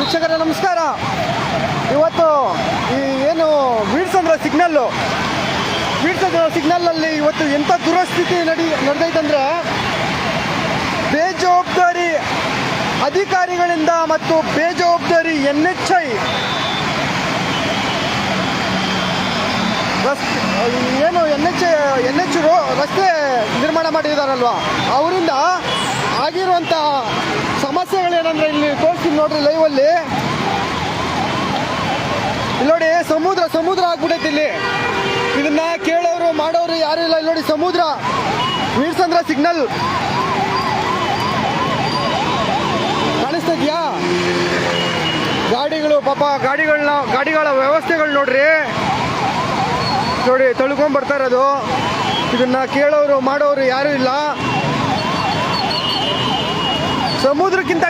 ವೀಕ್ಷಕರೇ ನಮಸ್ಕಾರ. ಇವತ್ತು ಈ ಏನು ವೀರಸಂದ್ರ ಸಿಗ್ನಲ್ಲಲ್ಲಿ ಇವತ್ತು ಎಂಥ ದುರಸ್ಥಿತಿ ನಡೆದೈತಂದ್ರೆ ಬೇಜವಾಬ್ದಾರಿ ಅಧಿಕಾರಿಗಳಿಂದ ಮತ್ತು ಬೇಜವಾಬ್ದಾರಿ NHI ಏನು NH ರಸ್ತೆ ನಿರ್ಮಾಣ ಮಾಡಿದಾರಲ್ವ, ಅವರಿಂದ ಆಗಿರುವಂಥ ಸಮಸ್ಯೆಗಳೇನಂದ್ರೆ ಇಲ್ಲಿ ತೋರಿಸ್ತೀನಿ ನೋಡ್ರಿ ಲೈವಲ್ಲಿ. ಇಲ್ಲಿ ನೋಡಿ ಸಮುದ್ರ ಆಗ್ಬಿಟ್ಟೈತಿ ಇಲ್ಲಿ. ಇದನ್ನ ಕೇಳೋರು ಮಾಡೋರು ಯಾರು ಇಲ್ಲ. ಇಲ್ಲಿ ನೋಡಿ ಸಮುದ್ರ, ವೀರಸಂದ್ರ ಸಿಗ್ನಲ್ ಕಾಣಿಸ್ತಾ ಇದೆಯಾ? ಗಾಡಿಗಳು ಪಾಪ ಗಾಡಿಗಳ ವ್ಯವಸ್ಥೆಗಳು ನೋಡ್ರಿ ತಳ್ಕೊಂಡ್ ಬರ್ತಾ ಇರೋದು. ಇದನ್ನ ಕೇಳೋರು ಮಾಡೋರು ಯಾರು ಇಲ್ಲ. ಸಮುದ್ರಕ್ಕಿಂತ